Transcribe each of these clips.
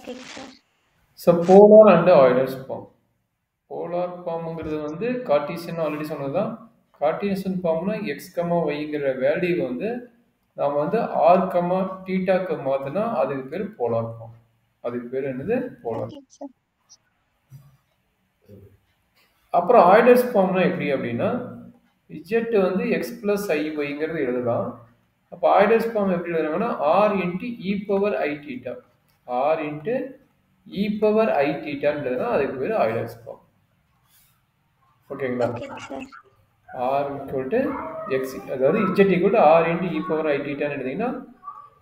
ஓகேங்க sir. So polar and Euler's form. Polar ஃபார்முங்கிறது வந்து கார்ட்டீசியன் ஆல்ரெடி சொன்னதுதான். கார்ட்டீசியன் ஃபார்ம்னா எக்ஸ் கமா ஒய்ங்கிற வேல்யூ வந்து நாம் வந்து ஆர் கமா டீட்டாக்கு மாற்றினா அதுக்கு பேர் போலார் ஃபார்ம். அதுக்கு பேர் என்னது? போலார். ஓகேங்க சார். அப்புறம் ஆய்லர்ஸ் ஃபார்ம்னா எப்படி அப்படின்னா இஜெட் வந்து எக்ஸ் பிளஸ் ஐ ஒய்ங்கிறது எழுதலாம். அப்போ ஆய்லர்ஸ் ஃபார்ம் எப்படி எழுதுறாங்கன்னா r into e power i theta, r into e power i டீட்டான்னு எழுதுனா அதுக்கு பேர் ஆய்லர்ஸ் ஃபார்ம். ஓகேங்களா? ஓகேங்க sir. R equal to x, அதாவது z equal to r into e power i டீட்டான்னு எழுதிங்கன்னா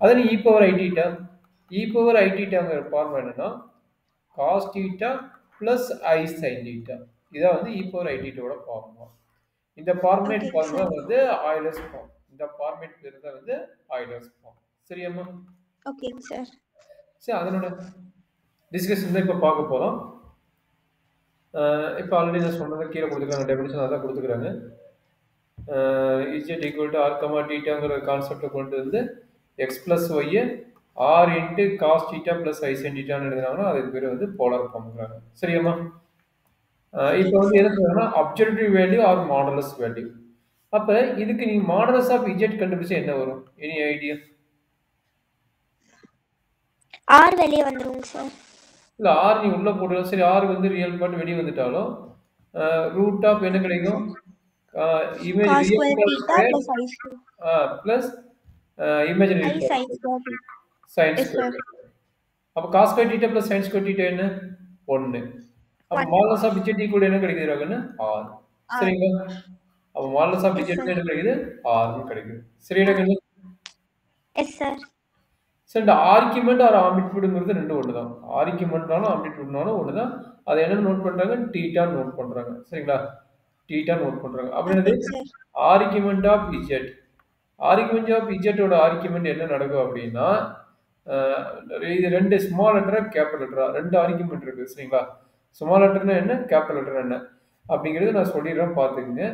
அதில் e power i theta, e power i டீட்டாங்கிற ஃபார்ம் என்னன்னா cos theta plus i sine theta. இதான் வந்து இ பவர் ஐ டீட்டாவோட ஃபார்முலா. இந்த ஃபார்மேட் ஓகேங்க ஃபார்முலா சார். வந்து ஆய்லர்ஸ் ஃபார்ம். இந்த ஃபார்மேட் பேர் தான் வந்து ஆய்லர்ஸ் ஃபார்ம். சரியாம்மா? ஓகேங்க சார். சரி, அதனோட டிஸ்கஷன் தான் இப்போ பார்க்க போகிறோம். இப்போ ஆல்ரெடி நான் சொன்னதை கீழே கொடுத்துருக்காங்க, டெஃபினிஷன் அதான் கொடுத்துக்கிறாங்க. Z equal to r comma டீட்டாங்கிற கான்செப்டை கொண்டு வந்து எக்ஸ் பிளஸ் ஒய்யை r into cos theta plus i sine டீட்டான்னு எழுதுனாங்கன்னா அதுக்கு பேர் வந்து போலார் ஃபார்ம்ங்கிறாங்க. சரியாம்மா? இப்போ வந்து என்ன சொல்றாங்கன்னா objective value R modulus value. அப்போ இதுக்கு நீங்கள் மாடலஸ் ஆஃப் இஜெட் கண்டுபிடிச்சா என்ன வரும்? Any idea? ஆர் வெளியே வந்துருங்க சார். இல்லை, ஆர் நீ உள்ளே போடுறோம். சரி, ஆர் வந்து ரியல் பார்ட் வெளியே வந்துட்டாலும் ரூட் ஆஃப் என்ன கிடைக்கும்? Image cos real square part theta square plus i square plus imaginary i sine square. Sine yes sir. Square. அப்போ cos square theta plus sine square theta என்ன? 1. அப்போ modulus of Z equal என்ன கிடைக்குதுன்னு? R. சரிங்களா? அப்போ modulus of S Z sir. என்ன கிடைக்குது? ஆர்னு கிடைக்குது. சரியா கண்ணு? Yes sir. சரி, இந்த ஆர்கியூமெண்ட் ஆர் ஆம்பிட்யூடுங்கிறது ரெண்டும் ஒன்று தான். ஆர்கியூமெண்ட்னாலும் ஆம்பிட்யூட்னாலும் ஒன்று தான். அதை என்ன நோட் பண்ணுறாங்க? டீட்டான்னு நோட் பண்ணுறாங்க. சரிங்களா? டீட்டா நோட் பண்ணுறாங்க. அப்படின்னது ஓகேங்க sir. Argument of z. Argument of இஜெட்டோட ஆர்கியூமெண்ட் என்ன நடக்கும் அப்படின்னா இது ரெண்டு ஸ்மால் லெட்டரா கேபிட்டல் லெட்டரா ரெண்டு ஆர்கியூமெண்ட் இருக்குது. சரிங்களா? ஸ்மால் லெட்டர்னா என்ன, கேபிட்டல் லெட்டர் என்ன அப்படிங்கிறது நான் சொல்லிடுறேன், பார்த்துக்குங்க.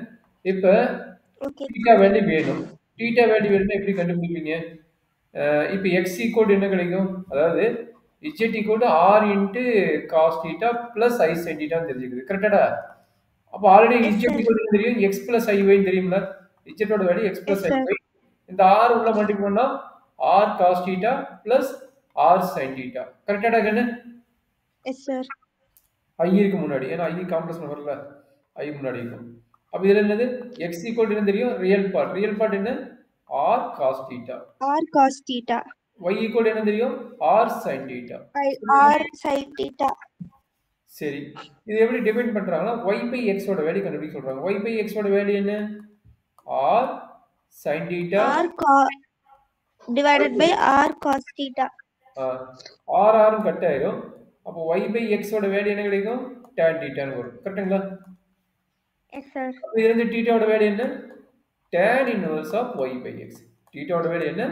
இப்போ ஓகே. டீட்டா வேல்யூ வேணும். டீட்டா வேல்யூ வேணும்னா எப்படி கண்டுபிடிப்பீங்க? இப்போ எக்ஸ் ஈக்குவல் என்ன கிடைக்கும்? அதாவது z equal r into cos theta plus i sine டீட்டான்னு தெரிஞ்சுக்குது. கரெக்டாடா? அப்போ already yes Z sir. Equal தெரியும், எக்ஸ் பிளஸ் ஐ ஒய்ன்னு தெரியும்ல. இஜெட்டோட value x yes plus i sir. Y. இந்த ஆர் உள்ள மல்டிபிள் பண்ணா r cos theta plus r sine theta. கரெக்டாடா கண்ணு? Yes sir. ஐ இருக்கு முன்னாடி, ஏன்னா ஐ காம்ப்ளெக்ஸ் நம்பர்ல ஐ முன்னாடி இருக்கும். அப்போ இதில் என்னது? எக்ஸ் ஈக்குவல் என்ன தெரியும்? Real part. ரியல் பார்ட் என்ன? R cos theta. R cos theta. y equal என்ன தெரியும்? R sine theta. R sine theta. சரி, இது எப்படி டிபெண்ட் பண்றாங்கன்னா y பை x ஓட வேல்யூ கண்டுபிடிக்க சொல்றாங்க. y பை x ஓட வேல்யூ என்ன? R sine theta r divided by r cos theta. R ஆரும் கட் ஆயிடும். அப்போ y பை x ஓட வேல்யூ என்ன கிடைக்கும்? tan டீட்டான்னு வரும். கரெக்ட்டுங்களா? Yes sir. அப்போ இதுல இருந்து டீட்டாவோட வேல்யூ என்ன? tan inverse of y by x. டீட்டாவோட வேல்யூ என்ன?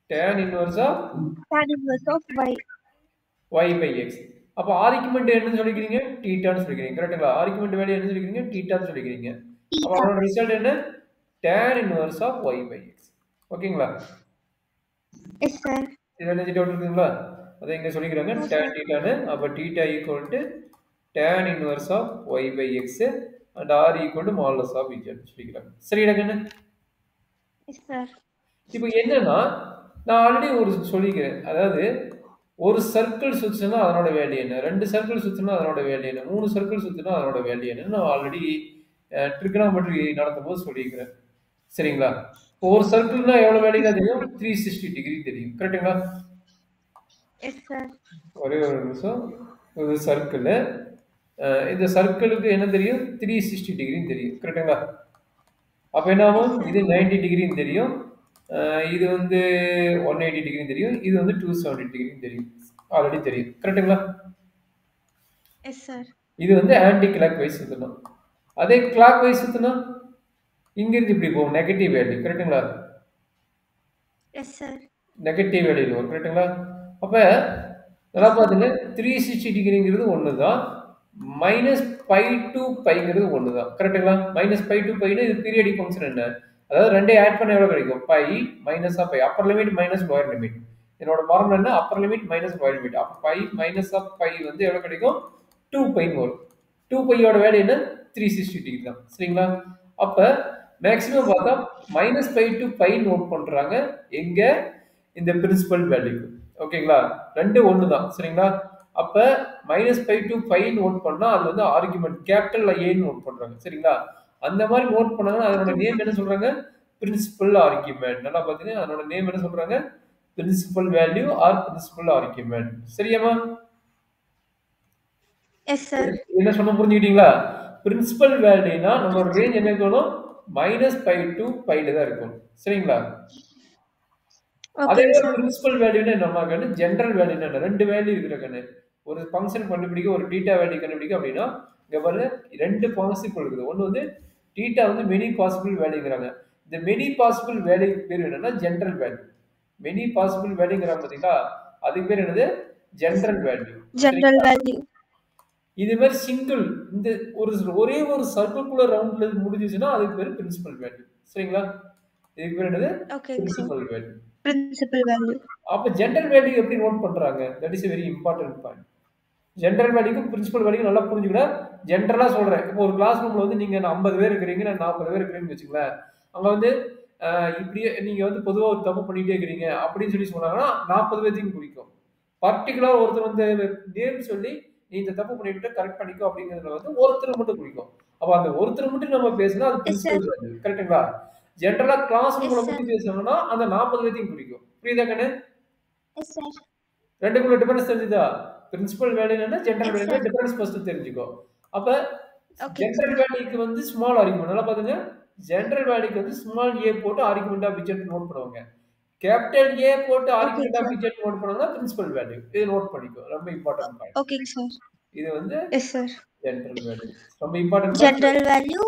tan inverse of tan inverse of y. y by x. அப்போ ஆர்குமெண்ட் என்னன்னு சொல்லிக்கிறீங்க? டீட்டான்னு சொல்லிக்கிறீங்க. கரெக்ட்டுங்களா? ஆர்குமெண்ட் வேல்யூ என்ன சொல்லிக்கிறீங்க? டீட்டான்னு சொல்லிக்கிறீங்க. அப்போ அதோட ரிசல்ட் என்ன? tan inverse of y by x. ஓகேங்களா? Yes sir. இது என்ன டவுட் இருக்குங்களா? அதை இங்க சொல்லிக்கிறாங்க tan டீட்டான்னு. அப்போ theta equal to tan inverse of y by x and r equal to modulus of z சொல்லிக்கிறாங்க. சரிடா கண்ணு? Yes sir. இப்போ என்னன்னா நான் ஆல்ரெடி ஒரு சொல்லிக்கிறேன். அதாவது ஒரு சர்க்கிள் சுற்றுனா அதனோட வேல்யூ என்ன, ரெண்டு சர்க்கிள் சுற்றுனா அதனோட வேல்யூ என்ன, மூணு சர்க்கிள் சுற்றுனா அதனோட வேல்யூ என்ன நான் ஆல்ரெடி ட்ரிகனாமெட்ரி நடத்தும் போது சொல்லியிருக்கிறேன். சரிங்களா? ஒரு சர்க்கிள்னா எவ்வளோ வேல்யூ தெரியும்? 360 டிகிரி தெரியும். கரெக்டுங்களா? Yes sir. ஒரே ஒரு நிமிஷம். ஒரு சர்க்கிள், இந்த சர்க்கிளுக்கு என்ன தெரியும்? 360 டிகிரின்னு தெரியும். கரெக்டுங்களா? அப்போ என்ன ஆகும்? இது 90 டிகிரின்னு தெரியும், இது வந்து 180 டிகிரின்னு தெரியும், இது வந்து 270 டிகிரின்னு தெரியும். ஆல்ரெடி தெரியும். கரெக்டுங்களா? S sir. இது வந்து ஆன்டி கிளாக் வைஸ் சுற்றணும். அதே கிளாக் வைஸ் சுற்றினா இங்கிருந்து இப்படி போகும், நெகட்டிவ் வேல்யூ. கரெக்டுங்களா? Yes sir. நெகட்டிவ் வேல்யூ வரும். கரெக்டுங்களா? அப்போ நல்லா பார்த்துங்க, 360 டிகிரிங்கிறது ஒன்று தான், மைனஸ் பை டு பைங்கிறது ஒன்று தான். கரெக்டுங்களா? மைனஸ் பை டு பைன்னு இது பீரியடிக் ஃபங்க்ஷன் என்ன? அதாவது ரெண்டே ஆட் பண்ண எவ்வளோ கிடைக்கும்? Pi minus of pi, upper limit minus lower limit. என்னோட ஃபார்முலா என்ன? Upper limit minus lower limit. அப்ப பை மைனஸ் ஆஃப் பை வந்து எவ்வளவு கிடைக்கும்? 2 பைன்னு வரும். 2 பையோட வேல்யூ என்ன? 360 டிகிரி தான். சரிங்களா? அப்ப மேக்ஸிமம் பார்த்தா minus pi to pi note பண்றாங்க. எங்க? இந்த பிரின்சிபல் வேல்யூக்கு. ஓகேங்களா? ரெண்டு ஒன்று தான். சரிங்களா? அப்ப minus pi to pi note பண்ணா அது வந்து ஆர்குமெண்ட் கேபிட்டல் ஏன்னு நோட் பண்றாங்க. சரிங்களா? அந்த மாதிரி நோட் பண்ணாங்கன்னா அதனோட நேம் என்ன சொல்றாங்க? Principal argument. நல்லா பாத்தீங்க, அதனோட நேம் என்ன சொல்றாங்க? Principal value r principal argument. சரியாமா? Yes sir. என்ன சொன்ன புரிஞ்சுக்கிட்டீங்களா? பிரின்சிபல் வேல்யூனா நம்மளோட ரேஞ்ச் என்ன இருக்கணும்? மைனஸ் பை டு பைல தான் இருக்கும். சரிங்களா? அதே ஓகேங்க மாதிரி சார். பிரின்சிபல் வேல்யூனா என்னமா கண்ணு? ஜெனரல் வேல்யூனா என்ன? ரெண்டு வேல்யூ இருக்கிற கண்ணு. ஒரு ஃபங்க்ஷன் கண்டுபிடிக்க, ஒரு தீட்டா வேல்யூ கண்டுபிடிக்க அப்படின்னா இங்க பாருங்க, ரெண்டு பாசிபிள் இருக்குது. ஒன்று வந்து தீட்டா வந்து மெனி பாசிபிள் வேல்யூங்கிறாங்க. இந்த மெனி பாசிபிள் வேல்யூ பேர் என்னன்னா ஜெனரல் வேல்யூ. மெனி பாசிபிள் வேல்யூங்கிறாங்க பாத்தீங்களா? அதுக்கு பேர் என்னது? General value. General value. இது மாதிரி சிங்கிள் இந்த ஒரே ஒரு சர்க்கிள்குள்ள ரவுண்ட்ல முடிஞ்சிச்சுன்னா அதுக்கு பேர் பிரின்சிபல் வேல்யூ. சரிங்களா? இதுக்கு பேர் என்னது? ஓகேங்க sir. Principal value. Principal value. அப்ப ஜெனரல் வேல்யூ எப்படி நோட் பண்றாங்க? That is a very important point. General வேல்யூக்கும் பிரின்சிபல் வேல்யூ நல்லா புரிஞ்சுக்கிட்டா, ஜெனரலா சொல்றேன். இப்போ ஒரு கிளாஸ் ரூம்ல வந்து நீங்க 50 பேர் இருக்கிறீங்க, நான் 40 பேர் இருக்கிறேன்னு வச்சுங்களேன். அங்க வந்து இப்படியே நீங்க வந்து பொதுவா ஒரு தப்பு பண்ணிட்டே இருக்கிறீங்க அப்படின்னு சொல்லி சொன்னாங்கன்னா 40 பேர்த்தையும் குறிக்கும். பர்டிகுலர் ஒருத்தர் வந்து நேம் சொல்லி நீ இந்த தப்பு பண்ணிட்டு கரெக்ட் பண்ணிக்கோ அப்படிங்கிறதுல வந்து ஒருத்தர் மட்டும் குறிக்கும். அப்ப அந்த ஒருத்தர் மட்டும் நம்ம பேசினா அது எஸ் சார். Principal value. கரெக்ட்டுங்களா? ஜெனரலா கிளாஸ் எஸ் ரூம்ல சார். பத்தி பேசணும்னா அந்த 40 பேர்த்தையும் குறிக்கும். புரியுதா கண்ணு? Yes sir. ரெண்டுக்குள்ள டிஃபரன்ஸ் தெரிஞ்சுதா? பிரின்சிபல் வேல்யூ என்ன, general yes value sir. Difference first தெரிஞ்சுக்கோ. அப்ப ஓகேங்க ஜெனரல் சார். வேல்யூக்கு வந்து ஸ்மால் ஆர்குமெண்ட் நல்லா பாத்துங்க. ஜெனரல் வேல்யூக்கு வந்து ஸ்மால் ஏ போட்டு ஆர்குமெண்ட் ஆஃப் இஜெட் நோட் பண்ணுவாங்க. கேபிட்டல் ஏ போட்டு ஓகேங்க argument of sir. Z note பண்ணாங்கன்னா பிரின்சிபல் வேல்யூ. இது நோட் பண்ணிக்கோ. ரொம்ப இம்பார்ட்டன்ட் பாயிண்ட். ஓகேங்க சார். இது வந்து எஸ் சார். General value. ரொம்ப இம்பார்ட்டன்ட் பாயிண்ட். General value.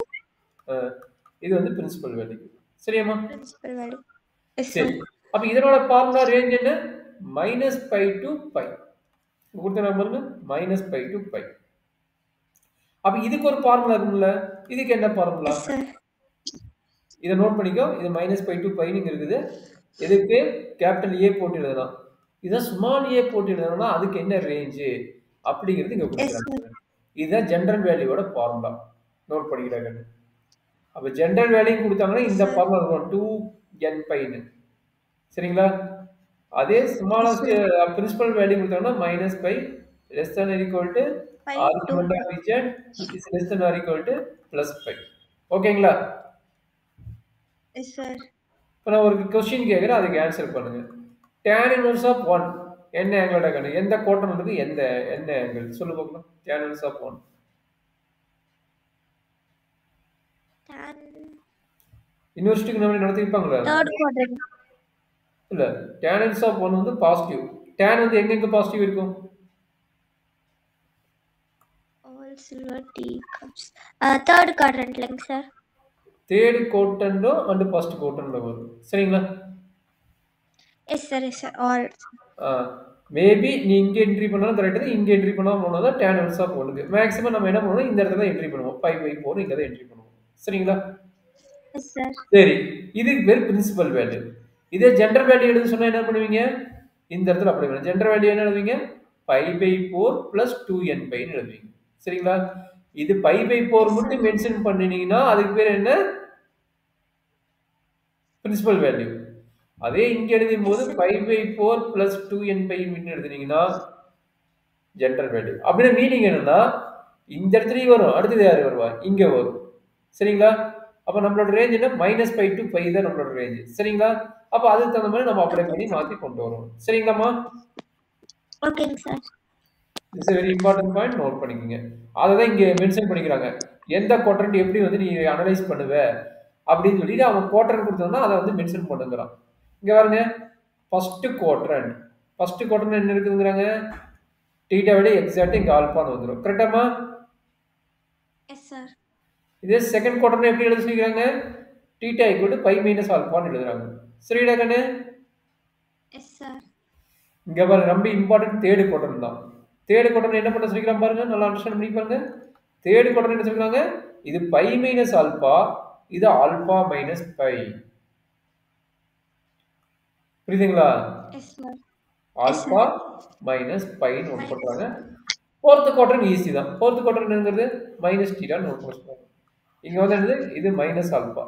இது வந்து பிரின்சிபல் வேல்யூ. சரியாமா? Principal value. எஸ் சரி. சார். அப்ப இதனோட ஃபார்முலா ரேஞ்ச் என்ன? Minus pi to pi. கொடுத்த நம்பருக்கு மைனஸ் பை டு பை. அப்ப இதுக்கு ஒரு ஃபார்முலா இருக்கும்ல, இதுக்கு என்ன ஃபார்முலா? Yes sir. இதை நோட் பண்ணிக்கோ. இது மைனஸ் பை டு பைன்னு இருக்குது. எதுக்கு? கேபிட்டல் ஏ போட்டு எழுதலாம். இதை ஸ்மால் ஏ போட்டு எழுதணும்னா அதுக்கு என்ன ரேஞ்சு அப்படிங்கிறது இங்க எஸ் கொடுக்குறாங்க. சார். இதுதான் ஜெனரல் வேல்யூவோட ஃபார்முலா. நோட் பண்ணிக்கிறாங்க. அப்ப ஜெனரல் வேல்யூ கொடுத்தாங்கன்னா இந்த சார். ஃபார்முலா இருக்கும் 2n பைன்னு. சரிங்களா? அதே yes smallest sir. Principal value கொடுத்தாங்கன்னா minus pi less than or equal to pi to argument pi. of z is less than or equal to plus pi. ஓகேங்களா? Yes sir. இப்போ நான் ஒரு question கேட்குறேன், அதுக்கு ஆன்சர் பண்ணுங்க. tan inverse of 1 என்ன ஆங்கிளோட கண்ணு? எந்த கோட்டனுக்கு எந்த என்ன ஆங்கிள் சொல்லு பார்க்கலாம். tan inverse of 1 tan யூனிவர்சிட்டிக்கு நம்ம நடத்திருப்பாங்களா? Third quadrant. இல்ல, tan inverse of 1 வந்து பாசிட்டிவ். tan வந்து எங்க பாசிட்டிவ் இருக்கும்? All silver tea cups. Third குவாட்ரண்ட்லங்க சார். தேர்ட் கோட்டன்டோ அண்ட் ஃபர்ஸ்ட் கோட்டன்ல வரும். சரிங்களா? Yes sir. Yes sir. All. Maybe நீ இங்கே என்ட்ரி பண்ணாலும் கரெக்ட் தான், இங்கே என்ட்ரி பண்ணாலும் போனால் தான் tan inverse of 1க்கு. மேக்ஸிமம் நம்ம என்ன பண்ணுவோம், இந்த இடத்துல தான் என்ட்ரி பண்ணுவோம். 5/4 இங்கே தான் என்ட்ரி பண்ணுவோம். சரிங்களா? Yes sir. சரி, இதுக்கு பேர் பிரின்சிபல் வேல்யூ. இதே ஜெனரல் வேல்யூ எழுத சொன்னா என்ன பண்ணுவீங்க? இந்த இடத்துல அப்படி வேணும். ஜெனரல் வேல்யூ என்ன எழுதுவீங்க? 5/4 + 2n பைன்னு எழுதுவீங்க. சரிங்களா? இது 5/4 மட்டும் மென்ஷன் பண்ணினீங்கன்னா அதுக்கு பேர் என்ன? Principal value. அதே இங்க எழுதும் போது 5/4 + 2n பை எழுதுனீங்கன்னா ஜெனரல் வேல்யூ. அப்படின்னா மீனிங் என்னன்னா இந்த இடத்துலயும் வரும், அடுத்தது யாரு வருவா? இங்க வரும். சரிங்களா? அப்ப நம்மளோட ரேஞ்ச் என்ன? -π to π தான் நம்மளோட ரேஞ்ச். சரிங்களா? அப்ப அதுக்கு தகுந்த மாதிரி நம்ம அப்ளை பண்ணி மாத்தி கொண்டு வருவோம். சரிங்களாமா? ஓகேங்க sir. It's very important point, note பண்ணிக்கோங்க. அதை தான் இங்க மென்ஷன் பண்ணிக்கிறாங்க. எந்த குவாட்ரண்ட் எப்படி வந்து நீ அனலைஸ் பண்ணுவ அப்படின்னு சொல்லிட்டு அவன் குவாட்ரண்ட் கொடுத்தோம்னா அதை வந்து மென்ஷன் பண்ணுங்கிறான். இங்க பாருங்க, ஃபர்ஸ்ட் குவாட்ரண்ட். ஃபர்ஸ்ட் குவாட்ரண்ட் என்ன இருக்குதுங்கிறாங்க? தீட்டா விட எக்ஸாக்ட் இங்க ஆல்பான்னு வந்துடும். கரெக்டாமா? Yes sir. இதே செகண்ட் குவாட்ரண்ட் எப்படி எழுத சொல்லிக்கிறாங்க? தீட்டா = π - ஆல்பான்னு எழுதுறாங்க. சரிடா கண்ணு? Yes sir. இங்க பாருங்க, ரொம்ப இம்பார்ட்டன்ட் தேர்ட் குவாட்ரண்ட் தான். தேர்ட் குவாட்ரண்ட் என்ன பண்ண சொல்லிக்கிறாங்க பாருங்க, நல்லா அண்டர்ஸ்டாண்ட் பண்ணி பாருங்க. தேர்ட் குவாட்ரண்ட் என்ன சொல்லிக்கிறாங்க? இது π - ஆல்பா, இது ஆல்பா - π. புரியுதுங்களா? Yes sir. ஆல்பா மைனஸ் பைன்னு நோட் பண்றாங்க. ஃபோர்த் குவாட்ரண்ட் ஈஸி தான். ஃபோர்த் குவாட்ரண்ட்ங்கிறது மைனஸ் டீட்டான்னு நோட் பண்ணுறாங்க. இங்க வந்து என்னது இது மைனஸ் ஆல்பா,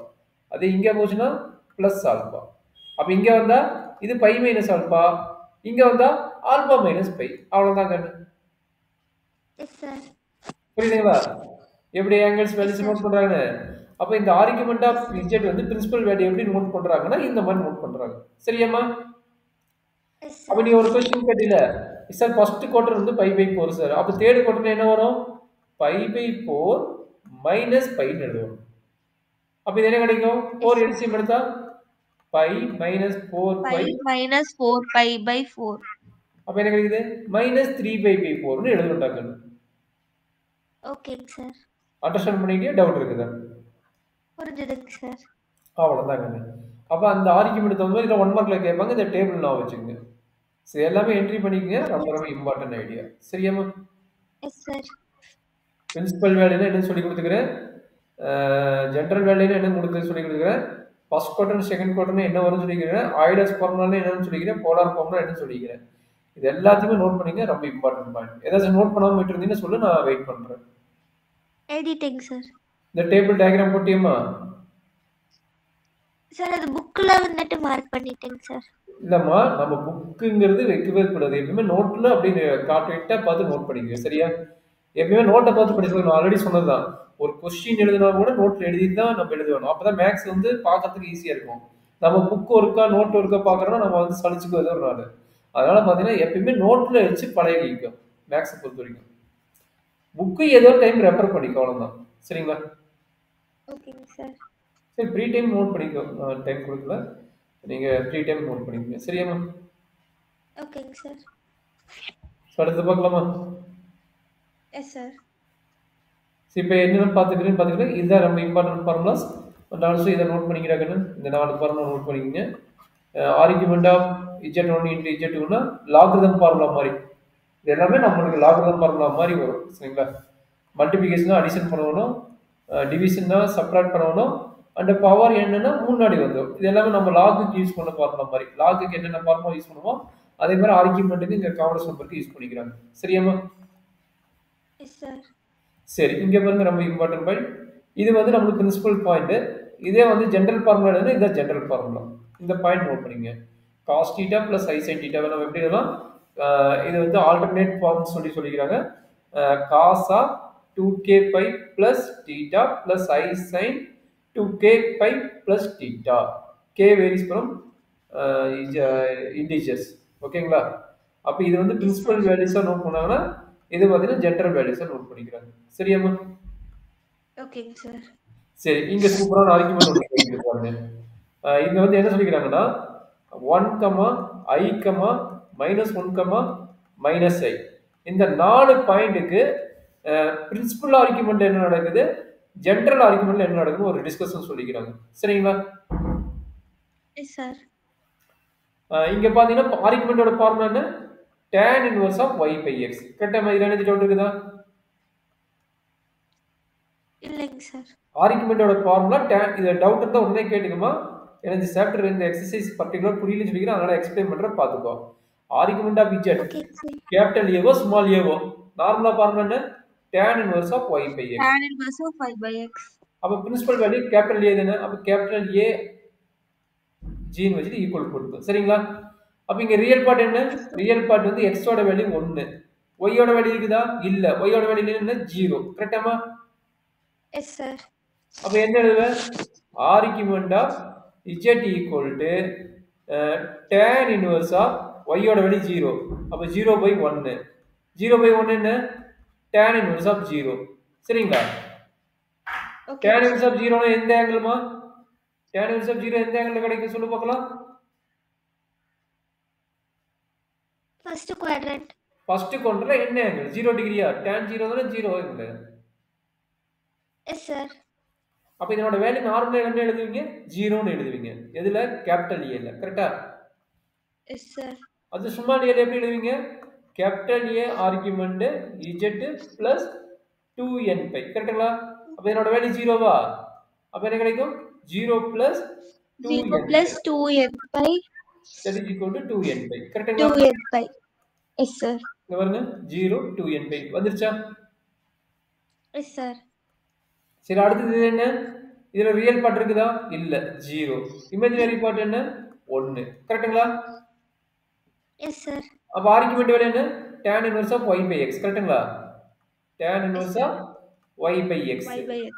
அது இங்க போச்சுன்னா பிளஸ் ஆல்பா. அப்ப இங்க வந்தா இது பை மைனஸ் ஆல்பா, இங்க வந்தா ஆல்பா மைனஸ் பை. அவ்வளவுதான் கண்ணு. புரியுதுங்களா? எப்படி ஆங்கிள்ஸ் வேல்யூஸ் நோட் பண்றாங்கன்னு. அப்ப இந்த ஆர்குமெண்ட் ஆஃப் z வந்து பிரின்சிபல் வேல்யூ எப்படி நோட் பண்றாங்கன்னா இந்த மாதிரி நோட் பண்றாங்க. சரியாமா? அப்ப நீ ஒரு क्वेश्चन கேட்டில சார் ஃபர்ஸ்ட் குவார்ட்டர் வந்து பை பை 4 சார். அப்ப தேர்ட் குவார்ட்டர் என்ன வரும்? பை பை 4 மைனஸ் பைன்னு எழுதுவோம். அப்ப இது என்ன கிடைக்கும்? 4 எல்சிஎம் எடுத்தா pi minus 4 pi minus 4 pi pi 4. அப்ப என்ன கிடைக்குது? மைனஸ் 3 பை பை 4ன்னு எழுதுறோம். ஓகேங்க சார். அண்டர்ஸ்டாண்ட் பண்ணிக்கிட்டே டவுட் இருக்குதா? புரிஞ்சுதுங்க சார். அவ்வளவுதாங்க. அப்ப அந்த ஆர்குமெண்ட் தகுந்த மாதிரி இதை 1 மார்க்ல கேட்பாங்க. இந்த டேபிள் நான் வச்சுக்கோங்க. சரி, எல்லாமே என்ட்ரி பண்ணிக்கங்க. ரொம்ப ரொம்ப இம்பார்ட்டன்ட் ஐடியா. சரியாமா? Yes sir. பிரின்சிபல் வேல்யூனா என்னன்னு சொல்லி கொடுத்துக்கிறேன். ஜென்ரல் வேல்யூனா என்னன்னு சொல்லி கொடுத்துக்கிறேன். ஃபர்ஸ்ட் குவார்ட்டர் செகண்ட் குவார்ட்டர்னு என்ன வரும்னு சொல்லிக்கிறேன். ஆயிடஸ் ஃபார்முலா என்னன்னு சொல்லிக்கிறேன். போலார் ஃபார்முலா என்னன்னு சொல்லிக்கிறேன். இது எல்லாத்தையுமே நோட் பண்ணிங்க. ரொம்ப இம்பார்ட்டன்ட் பாயிண்ட். ஏதாச்சும் நோட் பண்ணாம விட்டு இருந்தீங்கன்னா சொல்லு, நான் வெயிட் பண்றேன். Editing sir. இந்த டேபிள் டயக்ராம் போட்டியமா? சார் அது புக்ல வந்துட்டு மார்க் பண்ணிட்டேங்க சார். இல்லம்மா, நம்ம புக்குங்கிறது வைக்கவே கூடாது. எப்பவுமே நோட்ல அப்படி காட்டிட்டா பார்த்து நோட் பண்ணிக்க. சரியா? எப்பவுமே நோட்டை பார்த்து படிக்கணும். நான் ஆல்ரெடி சொன்னதுதான். ஒரு கொஸ்டின் எழுதினா கூட நோட்ல எழுதி தான் நம்ம எழுதணும். அப்பதான் மேக்ஸ் வந்து பார்க்கறதுக்கு ஈஸியா இருக்கும். நம்ம புக் ஒருக்கா நோட் ஒருக்கா பார்க்கறோம்னா நம்ம வந்து சலிச்சுக்கோ ஏதோ ஒரு நாள். அதனால பார்த்தீங்கன்னா எப்பயுமே நோட்ல வச்சு பழகிக்கும் மேக்ஸை பொறுத்த வரைக்கும். புக்கு ஏதோ டைம் ரெஃபர் பண்ணிக்கோ, அவ்வளவுதான். சரிங்களா? ஓகேங்க சார். சரி, ஃப்ரீ டைம் நோட் பண்ணிக்கோ. டைம் கொடுக்கல, நீங்க ஃப்ரீ டைம் நோட் பண்ணிக்கோங்க. சரியாமா? ஓகேங்க சார். அடுத்து பார்க்கலாமா? Yes sir. இப்போ என்னென்ன பார்த்துக்கிறேன். இதுதான் ரொம்ப இம்பார்ட்டன்ட் ஃபார்முலாஸ். பட் ஆல்சோ இதை நோட் பண்ணிக்கிறாங்கன்னு இந்த 4 ஃபார்முலா நோட் பண்ணிக்கோங்க. ஆர்குமெண்ட் ஆஃப் z1 இன்ட்டு z2னா லாக்ரிதம் ஃபார்முலா மாதிரி. இது எல்லாமே நம்மளுக்கு லாக்ரிதம் ஃபார்முலா மாதிரி வரும். சரிங்களா? மல்டிபிகேஷனா அடிஷன் பண்ணணும், டிவிஷன்னா சப்ராக்ட் பண்ணணும், அண்ட் பவர் என்னன்னா முன்னாடி வந்துடும். இது எல்லாமே நம்ம லாகுக்கு யூஸ் பண்ண ஃபார்முலா மாதிரி. லாகுக்கு என்னென்ன ஃபார்முலா யூஸ் பண்ணுவோம் அதே மாதிரி ஆர்குமெண்ட்டுக்கு இங்கே காம்ப்ளெக்ஸ் நம்பருக்கு யூஸ் பண்ணிக்கிறாங்க. சரியாமா? Yes sir. சரி, இங்க பாருங்க ரொம்ப இம்பார்ட்டன்ட் பாயிண்ட். இது வந்து நம்மளுக்கு பிரின்சிபல் பாயிண்ட். இதே வந்து ஜெனரல் ஃபார்முலா எழுதுனா இதான் ஜெனரல் ஃபார்முலா. இந்த பாயிண்ட் நோட் பண்ணிங்க. Cos theta plus i sine theta நம்ம எப்படி எழுதலாம்? இது வந்து ஆல்டர்னேட் ஃபார்ம் சொல்லிக்கிறாங்க. காஸா 2k pi plus theta plus i sine 2k pi plus theta. k varies from integers. ஓகேங்களா? அப்போ இது வந்து பிரின்சிபல் வேல்யூஸா நோட் பண்ணாங்கன்னா இது பார்த்தீங்கன்னா ஜென்ரல் வேல்யூஸா நோட் பண்ணிக்கிறாங்க. சரியாமா? ஓகேங்க சார். சரி, இங்க சூப்பரான ஆர்குமெண்ட் ஒன்று பாருங்க. இங்க வந்து என்ன சொல்லிக்கிறாங்கன்னா 1, i, -1, -i இந்த 4 பாயிண்ட்டுக்கு பிரின்சிபல் ஆர்குமெண்ட் என்ன நடக்குது, ஜென்ரல் ஆர்குமெண்ட்ல என்ன நடக்குதுன்னு ஒரு டிஸ்கஷன் சொல்லிக்கிறாங்க. சரிங்களா? Yes sir. இங்க பாத்தீங்கன்னா ஆர்குமெண்டோட ஃபார்முலா என்ன? tan inverse of y by x. கரெக்ட்டா மாதிரி என்ன டவுட் இருக்குதா? இல்லைங்க சார். ஆர்குமெண்டோட ஃபார்முலா tan. இது டவுட் இருந்தா உடனே கேட்டுக்கமா. ஏன்னா இந்த சாப்டர் இந்த எக்ஸசைஸ் பர்టిక్యులர் புரியலன்னு சொல்லிக்கிறேன். அதனால எக்ஸ்பிளைன் பண்றேன், பாத்துக்கோ. ஆர்குமெண்ட் ஆஃப் z கேபிட்டல் ஏவோ ஸ்மால் ஏவோ நார்மலா ஃபார்முலா என்ன? tan inverse of y by x. tan inverse of y by x. அப்ப பிரின்சிபல் வேல்யூ கேபிட்டல் ஏ தானே. அப்ப கேபிட்டல் ஏ g ன்னு வச்சிட்டு ஈக்குவல் போடுங்க. சரிங்களா? அப்ப இங்க ரியல் பார்ட் என்ன? ரியல் பார்ட் வந்து x ஓட வேல்யூ 1. y ஓட வேல்யூ இருக்குதா? இல்ல. y ஓட வேல்யூ என்ன? 0. கரெக்ட்டாமா? Yes sir. அப்ப என்ன எழுதுவ? Argument of z equal to tan inverse of y ஓட வேல்யூ 0. அப்ப 0/1. 0/1 என்ன? tan inverse of 0. சரிங்களா? tan இன்வர்ஸ் ஆஃப் 0 னா எந்த ஆங்கிள்மா? tan இன்வர்ஸ் ஆஃப் 0 எந்த ஆங்கிள்ல கிடைக்கும் சொல்லு பார்க்கலாம். First quadrant. ஃபர்ஸ்ட் குவாட்ரண்ட்ல என்ன ஆங்கிள்? 0 டிகிரியா? tan 0 தான 0 ஆங்கிள். S sir. அப்ப இதனோட வேல்யூ நார்மலா என்ன எழுதுவீங்க? 0 ன்னு எழுதுவீங்க. எதுல? கேபிட்டல் ஏ ல. கரெக்ட்டா? Yes sir. அது ஸ்மால் ஏ ல எப்படி எழுதுவீங்க? Capital A argument z plus 2n pi. கரெக்ட்டுங்களா? அப்ப இதனோட வேல்யூ 0வா? அப்ப என்ன கிடைக்கும்? 0 plus 2n. 0 plus 2n pi that is equal to 2n pi. கரெக்ட்டுங்களா? 2n pi. Yes, sir. இங்க பாருங்க 0 2n pi வந்துருச்சா? Yes, sir. சரி அடுத்தது இது என்ன? இதுல ரியல் பார்ட் இருக்குதா? இல்ல 0. இமேஜினரி பார்ட் என்ன? 1. கரெக்ட்டுங்களா? Yes, sir. அப்ப ஆர்குமெண்ட் வேல்யூ என்ன? tan inverse of y by x. கரெக்ட்டுங்களா? tan Yes, inverse sir. of y by x. Y by x.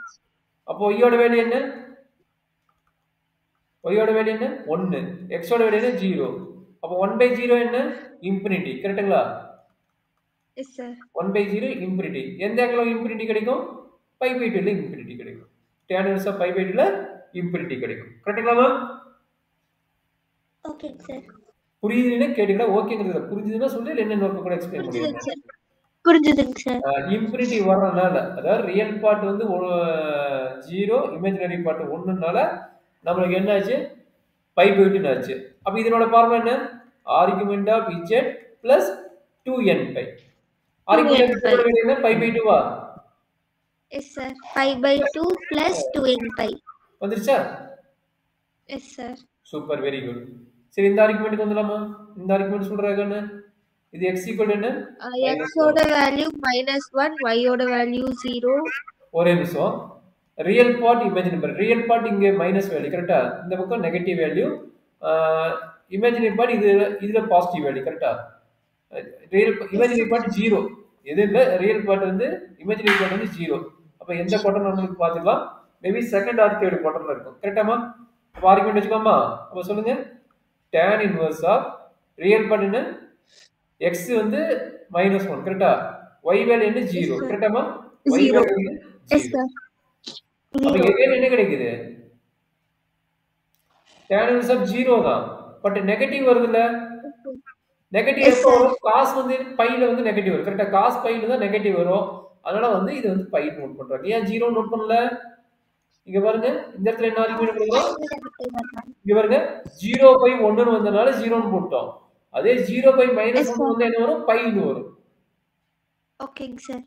அப்போ y ஓட வேல்யூ என்ன? y ஓட வேல்யூ என்ன? 1. x ஓட வேல்யூ என்ன? 0. அப்போ 1 by 0 என்ன? இன்ஃபினிட்டி. கரெக்ட்டுங்களா? Yes, sir. 1 by 0 infinity. எந்த ஆங்கிள் இன்ஃபினிட்டி கிடைக்கும்? pi by 2 ல இன்ஃபினிட்டி கிடைக்கும். tan inverse of pi by 2 ல இன்ஃபினிட்டி கிடைக்கும். கரெக்ட்டுங்களா? Okay, sir. புரியுதுன்னு கேட்டீங்களா? ஓகேங்கிறது புரிஞ்சுதுன்னா சொல்லு, இல்ல என்ன ஒர்க் கூட எக்ஸ்பிளைன் புரிஞ்சுதுங்க பண்ணுங்க. சார். புரிஞ்சுதுங்க சார். இன்ஃபினிட்டி வர்றதுனால, அதாவது ரியல் பார்ட் வந்து 0, இமேஜினரி பார்ட் 1னால நம்மளுக்கு என்ன ஆச்சு? பை பை 2 ஆச்சு. அப்ப இதனோட ஃபார்முலா என்ன? Argument of z plus 2n pi. Argument of z என்ன? பை பை 2வா? Yes, sir. pi by 2 plus 2n pi. வந்துருச்சா? Yes, sir. Super, very good. சரி இந்த ஆர்குமெண்ட்க்கு வந்துலாமா? இந்த ஆர்குமெண்ட் சொல்றாங்க என்ன? இது x ஈக்குவல் என்ன? x ஓட வேல்யூ -1, y ஓட வேல்யூ 0. ஒரே நிமிஷம். Real part imaginary part. Real part இங்க மைனஸ் வேல்யூ கரெக்ட்டா? இந்த பக்கம் நெகட்டிவ் வேல்யூ. இமேஜினரி பார்ட் இதுல பாசிட்டிவ் வேல்யூ கரெக்ட்டா? Real imaginary part 0. எது இல்ல ரியல் பார்ட் வந்து இமேஜினரி பார்ட் வந்து 0. அப்ப எந்த குவாட்ரன் நமக்கு பாத்துக்கலாம்? மேபி செகண்ட் ஆர் தேர்ட் குவாட்ரன்ல இருக்கும். கரெக்ட்டாமா? அப்ப ஆர்குமெண்ட் வெச்சுக்கோமா? அப்ப சொல்லுங்க. tan inverse of real part என்ன? x வந்து -1 கரெக்ட்டா? y வேல்யூ என்ன? 0 கரெக்ட்டாமா? y வேல்யூ என்ன? 0. Yes, sir. அப்ப எகைன் என்ன கிடைக்குது? tan inverse of 0 தான். பட் நெகட்டிவ் வருதுல? நெகட்டிவ் எப்போ வரும்? cos வந்து பைல வந்து நெகட்டிவ் வரும். கரெக்ட்டா? cos பைல தான் நெகட்டிவ் வரும். அதனால வந்து இது வந்து பை நோட் பண்றாங்க. ஏன் 0 நோட் பண்ணல? இங்க பாருங்க. இந்த இடத்துல என்ன ஆர்குமெண்ட் கொடுக்கிறோம்? இங்க பாருங்க. 0 பை 1 ன்னு வந்தனால 0 ன்னு போட்டோம். அதே 0 பை -1 வந்து என்ன வரும்? பை ன்னு வரும். ஓகேங்க சார்.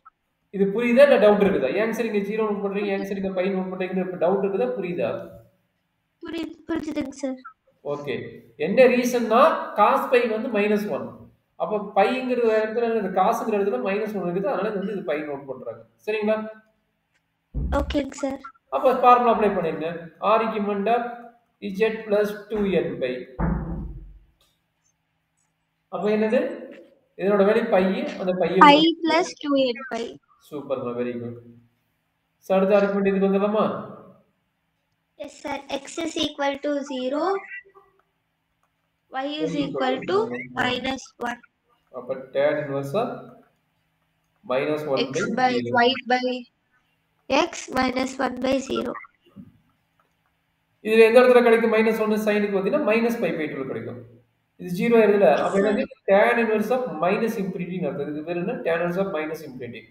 இது புரியுதா இல்ல டவுட் இருக்குதா? ஏன் சார் இங்க 0 நோட் பண்றீங்க? ஏன் சார் இங்க பை நோட் பண்றீங்கன்னு இப்ப டவுட் இருக்குதா? புரியுதா? புரியுதுங்க சார். ஓகே. என்ன ரீசன்னா cos பை வந்து -1. அப்ப பைங்கிற இடத்துல இந்த காசுங்கிற இடத்துல -1 இருக்குது. அதனால இது வந்து இது பை நோட் பண்றாங்க. சரிங்களா? ஓகேங்க சார். அப்ப ஃபார்முலா அப்ளை பண்ணிருங்க. Argument of z plus 2n pi. அப்ப என்னது? இதனோட வேல்யூ பை, அந்த pi plus 2n pi. Super, very good. அடுத்த ஆர்குமெண்ட் இதுக்கு வந்துடலாமா? Yes, sir. X is equal to 0. Y is equal to -1. அப்ப tan inverse of -1 x by 0. Y by x minus 1 by 0. இதுல எந்த இடத்துல கிடைக்கும்? -1 சைனுக்கு பாத்தீங்கன்னா -π/2 கிடைக்கும். இது 0 ஆயிருதுல. அப்ப என்னது? tan inverse of -infinity ன்னு அர்த்தம். இதுக்கு பேர் என்ன? tan inverse of -infinity.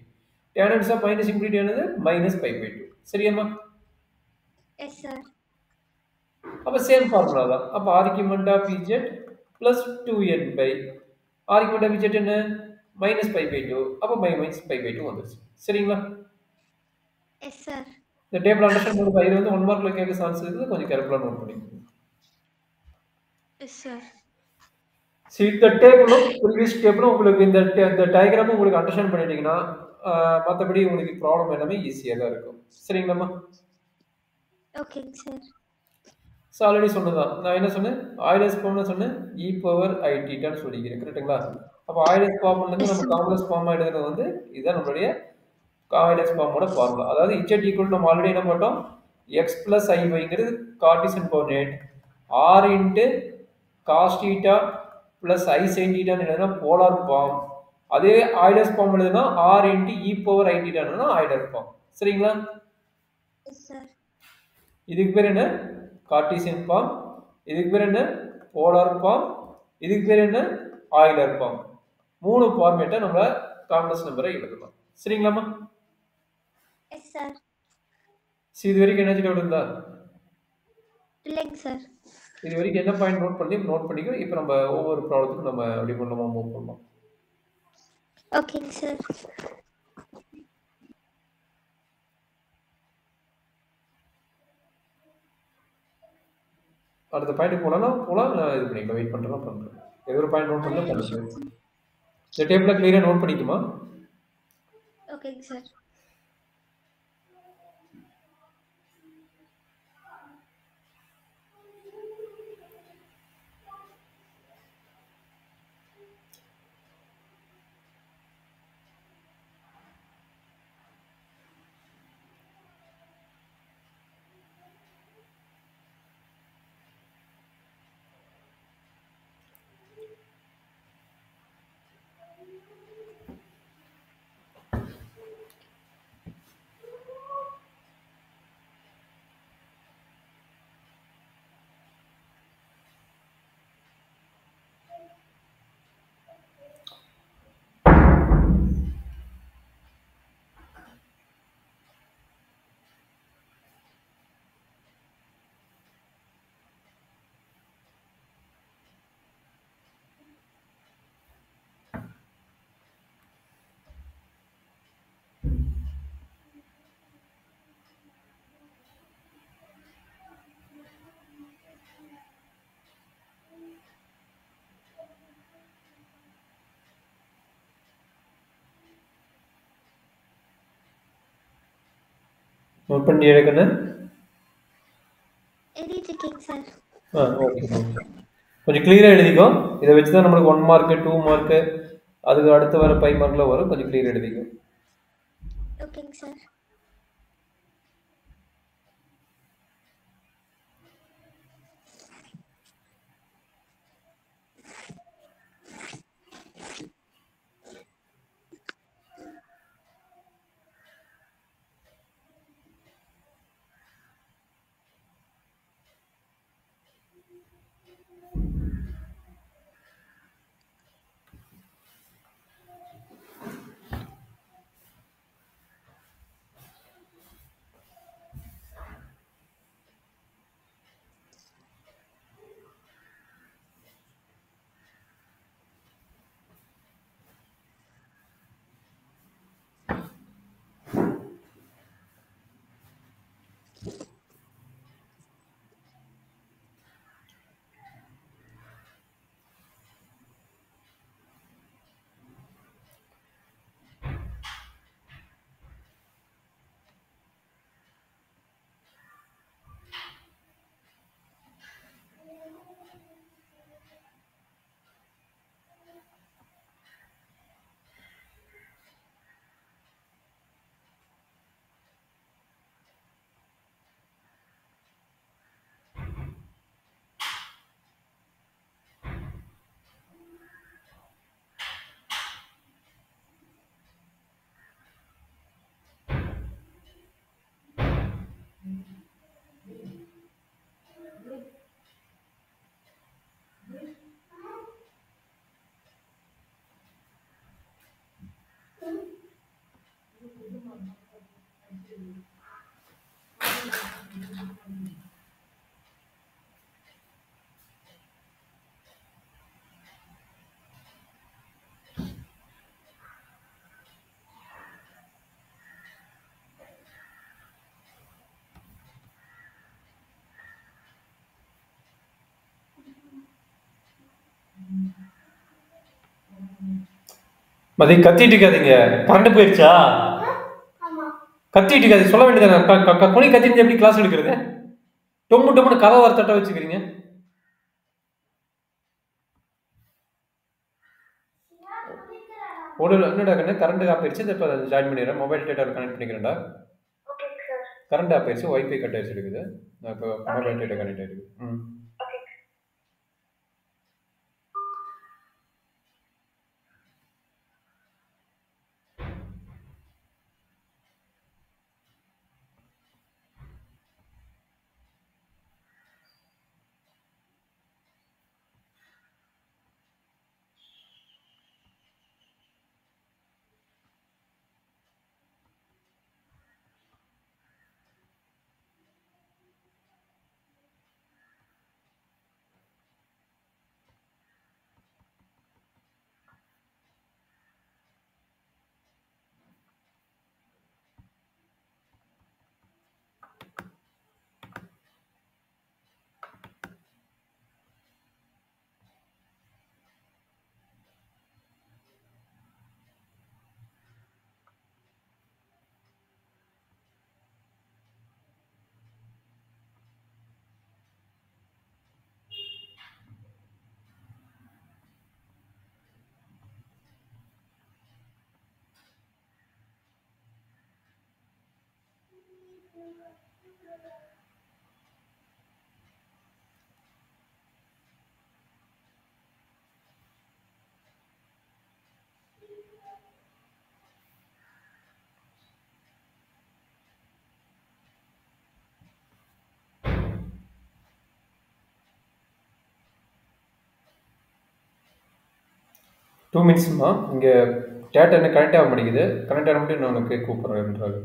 tan inverse of -infinity என்னது? -π/2. சரியாமா? Yes, sir. அப்ப சேம் ஃபார்முலா தான். அப்ப argument of z plus 2n pi. Argument of z என்ன? -π/2. அப்ப -π/2 வந்துருச்சு. சரிங்களா? Yes, sir. இந்த டேபிள் அண்டர்ஸ்டாண்ட் பண்ணுங்க. இது வந்து 1 மார்க்ல கேட்க சான்ஸ் இருக்குது. கொஞ்சம் கேர்ஃபுல்லா நோட் பண்ணிக்கோங்க. Yes, sir. See the table previous table உங்களுக்கு இந்த டயகிராம் உங்களுக்கு அண்டர்ஸ்டாண்ட் பண்ணிட்டீங்கன்னா மத்தபடி உங்களுக்கு ப்ராப்ளம் எல்லாமே ஈஸியா தான் இருக்கும். சரிங்களாமா? ஓகேங்க சார். சோ ஆல்ரெடி சொன்னதான். நான் என்ன சொன்னேன்? ஆயிலர்ஸ் ஃபார்ம்ல சொன்னேன். e power i theta ன்னு சொல்லிக்கிறேன். கரெக்ட்டுங்களா? அப்ப ஆயிலர்ஸ் ஃபார்ம்ல இருந்து நம்ம காம்ப்ளெக்ஸ் ஃபார்மா எடுக்கிறது வந்து இதுதான் நம்மளுடைய ஆயிலர்ஸ் ஃபார்மோட ஃபார்முலா. அதாவது z ஈக்குவல் நம்ம ஆல்ரெடி என்ன போட்டோம்? x plus iy-ங்கிறது Cartesian coordinate r into cos theta plus i sin theta ன்னு எழுதுனா போலார் ஃபார்ம். அதே ஆயிலர்ஸ் ஃபார்ம் எழுதுனா r into e power i theta ன்னு ஆயிலர் ஃபார்ம். சரிங்களா? Yes sir. இதுக்கு பேர் என்ன? Cartesian form. இதுக்கு பேர் என்ன? Polar form. இதுக்கு பேர் என்ன? Euler form. மூணு ஃபார்மேட்டை நம்ம காம்ப்ளெக்ஸ் நம்பரை எழுதலாம். சரிங்களாமா? Yes sir. இது வரைக்கும் என்ன டவுட் இருந்தா? இல்லைங்க சார். இது வரைக்கும் என்ன பாயிண்ட் நோட் பண்ணிக்கோ. இப்போ நம்ம ஒவ்வொரு ப்ராப்ளத்துக்கும் நம்ம அப்படி பண்ணலாமா மூவ் பண்ணலாம். ஓகேங்க சார். அடுத்த பாயிண்ட்டுக்கு போகலாம், நான் இது பண்ணிக்கலாம், வெயிட் பண்ணுறேன் பண்ணுறேன். ஏதோ ஒரு பாயிண்ட் நோட் பண்ணலாம் பண்ணிக்கலாம். இந்த டேபிளில் கிளியராக நோட் பண்ணிக்குமா? ஓகேங்க சார். நோட் பண்ணி எடுக்கணும். எழுதிட்டுருக்கேங்க சார். Okay okay. கொஞ்சம் கிளியராக எழுதிக்கோ. இதை வச்சு தான் நம்மளுக்கு 1 மார்க்கு 2 மார்க்கு அதுக்கு அடுத்து வர 5 மார்க்கில் வரும். கொஞ்சம் கிளியராக எழுதிக்கோ. ஓகேங்க சார். மதி கத்திட்டு இருக்காதீங்க. கரண்ட் போயிடுச்சா? கத்திட்டு இருக்காது. சொல்ல வேண்டியதானே. குனி கத்திட்டு எப்படி கிளாஸ் எடுக்கிறது? டொம்மு டொம்முன்னு கதை வார்த்தட்ட வச்சுக்கிறீங்க. ஒரு என்னடா கண்ணு கரண்ட் ஆஃப் ஆயிடுச்சு. இப்போ ஜாயின் பண்ணிடுறேன். மொபைல் டேட்டாவில் கனெக்ட் பண்ணிக்கிறேன்டா. கரண்ட் ஆஃப் ஆயிடுச்சு. ஒய்ஃபை கட் ஆயிடுச்சு இருக்குது. நான் இப்போ மொபைல் டேட்டா கனெக்ட் ஆயிருக்கு. 2 மினிட்ஸ்மா இங்கே டேட்டா என்ன கனெக்ட் ஆக மாட்டேங்குது. கனெக்ட் ஆக மட்டும் நான் உனக்கு கூப்பிட்றேன்றாரு.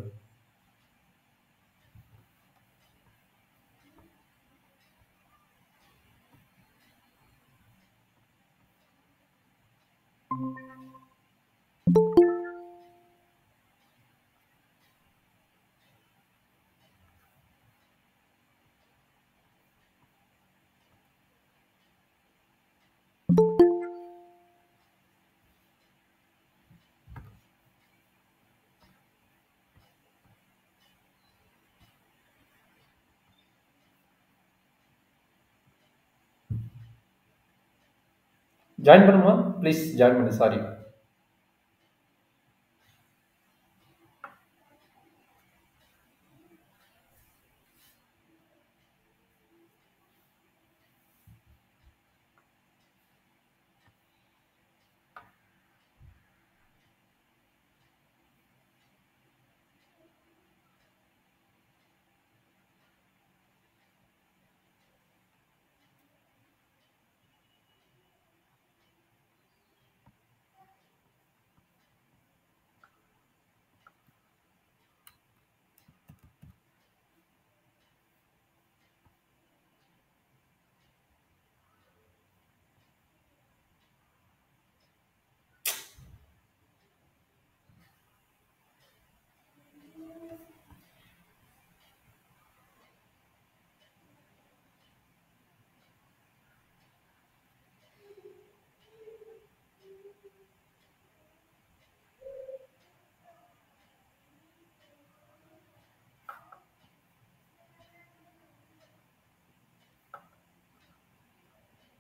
ஜாயின் பண்ணுமா ப்ளீஸ், ஜாயின் பண்ணு. சாரி.